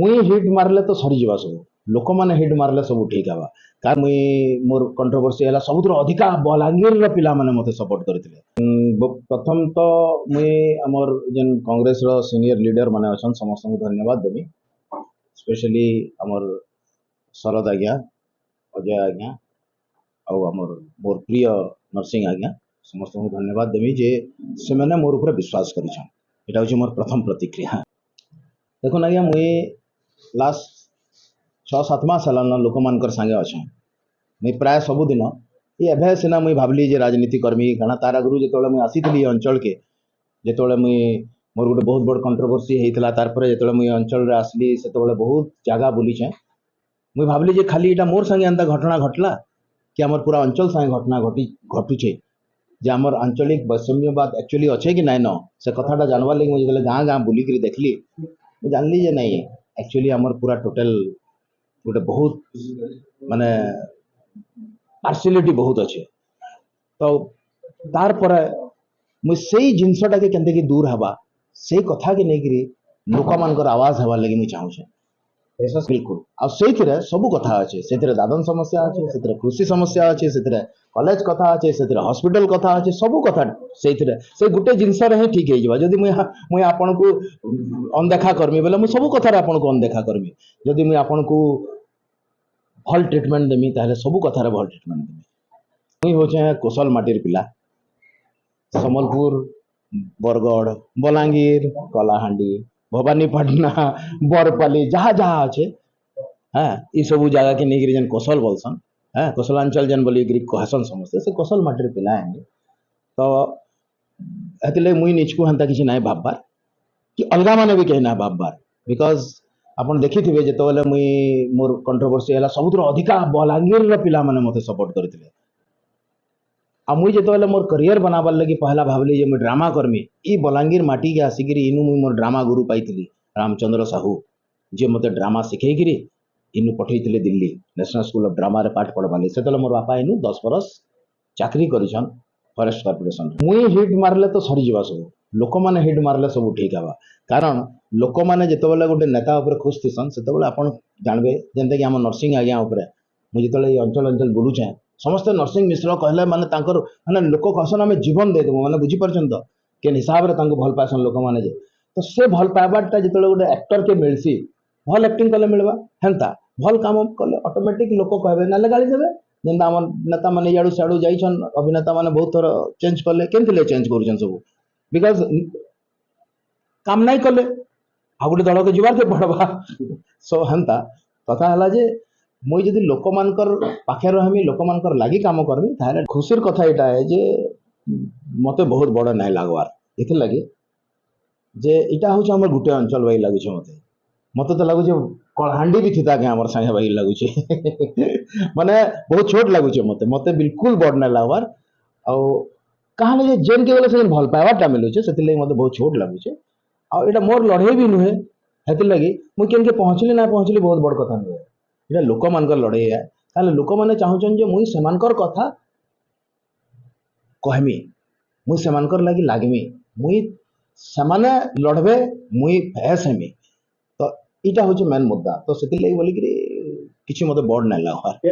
मुई हिट मारले तो सरी जावा सब लोक मैंने हिट मारले सब ठीक हवा कारण मुई मोर कंट्रोवर्सी है सबुठ अधिका बलांगीर पिला माने मते सपोर्ट करथिले। प्रथम तो मुई हमर जेन कांग्रेस रो सीनियर लीडर माने अछन समस्त को धन्यवाद देबी स्पेशली हमर शरद आज्ञा अजय आज्ञा और हमर मोर प्रिय नरसिंह आज्ञा समस्त को धन्यवाद देबी जे से मैंने मोर ऊपर विश्वास करिछन। एटा होची मोर प्रथम प्रतिक्रिया। देखो आज्ञा मुई लास्ट 6-7 मास है लोक मानकर सांगे अच्छे मुई प्राय सबुदिन ये एभे सिना मुई भावली जे राजनीति कर्मी कारण तार आगु जो मुई आसी अंचल के जो मुई मोर गोटे बहुत बड़ कंट्रोवर्सी होता तार जो मुई अंचल रे आसली से बहुत जगह बुलीचे मुई भावली जे खाली इटा मोर संगे एंता घटना घटला कि आमर पूरा अंचल संगे घटना घटुचे जे आमर आंचलिक वैषम्यवाद एक्चुअली अच्छे कि नाई न से कथाटा जानवार लगे मुझे गाँ गाँ बुलिक देखली मुझे जानली जे नहीं एक्चुअली आमर पूरा टोटल गोटे बहुत माने पार्शियलिटी बहुत अच्छे तो तार पर मुई जिनसटा के केनते कि दूर हवा से कथा के नहीं लोक मानकर आवाज हवार लगे मुझे चाहूचे बिल्कुल आ सब कथा अच्छे से दादन समस्या अच्छे से कृषि समस्या अच्छे से कॉलेज कथा अच्छे से हॉस्पिटल कथा अच्छे सब कथा से गोटे जिनस ठीक है जदि मुई आपन को अनदेखा करमी बोले मुझे सब कथार आपन को अनदेखा करमी जदि मुई आपन को भल ट्रिटमेंट देमी ताहले सब कथार भल ट्रिटमेंट देमी। मुई होचे कोसल माटीर पिला समलपुर बरगढ़ बलांगीर कलाहांडी भवानीपाटना बरपाली जहाँ जहाँ अच्छे हाँ ये सब जगह के नहीं जेन कौशल बोलसन हाँ कौशलांचल जेन बोली कहसन समझते से कौशल माटीर पिला है तो हेतिले मुई निजको हेन्ता किसी ना भाबबार कि अलगा माने भी कहीं ना भाबबार बिकज आपन देखी थे जो मुई मोर कंट्रोवर्सी है सबुठ अधिका बलांगीर पिला माने मते सपोर्ट करथिले आ मुई जो मोर करियर बनाबार लगी पहला भावली जे मुई ड्रामा कर्मी ई बलांगीर माटी के आसिकी इनु मुई मोर ड्रामा गुरु पाई रामचंद्र साहू जे मते ड्रामा शिखेकरी इनु पठेइथिले Delhi national school of drama रे पाठ पढ़वाली से मोर बापा इनु 10 बरस चाकरी करिछन फॉरेस्ट कॉर्पोरेशन मुई हिट मारले तो सरी जावा सब लोक माने हिट मारले सब ठीक हवा कारण लोक माने जेतेबेले गोटे नेता ऊपर खुश थिसन सेतेबेले आपण जानबे जेंते कि हम नरसिंह आज्ञा ऊपर मुझे जेतेबेले अंचल अंचल बुलुचे समस्ते नरसिंह मिश्र कहले माने तांकर माने लोक कहसन आमे जीवन दे देबो माने बुझी परछन तो केन हिसाब रे तांको भल पासन लोक माने जे तो से भल पाबाटा जेतेबेले गोटे एक्टर के मिलसी भल एक्टिंग कले मिलबा हेंता भल काम कले ऑटोमेटिक लोक कहबे नाले गाली देबे जेंता हमर नेता माने याडू साडू जाइछन अभिनेता माने बहुत थोर चेंज कले केनथिले चेंज करूछन सब बिकॉज काम नहीं कले आ गोटे दल के जीवार के पड़वा सो हेंता कथा हला जे मुई जदि लोक मानकर पाखे रहमी लोक मानकर लागी काम करमी ताहले खुशीर कथा एटा है जे मते बहुत बड़ नहीं लागवार इथे लगे जे इटा होछ हमर गुटे अंचल भाई लागुछ मते तो लागुछ कलहांडी भी थिता के हमर संगे भाई लागुछ माने बहुत छोट लागुछ मते बिल्कुल बड़ नहीं लागवार आ कहानी जे जेन के बोले से भल पावाटा मिलुछ सेति लगे मते बहुत छोट लागुछ आ एटा मोर लड़ाई भी नुहे हेति लगी मुई केन के पहुंचली ना पहुंचली बहुत बड़ कथा नुहे एटा लोक मानकर लड़ाई है ताले लोक माने चाहुचन जे मुई सेमानकर कथा कहमी मुई सेमानकर लागी लागमी मुई सेमाने लड़बे मुई भैस हेमी तो इटा होचे मेन मुद्दा तो सेति लगी बोली कि किछि मते बड़ नै लागवार।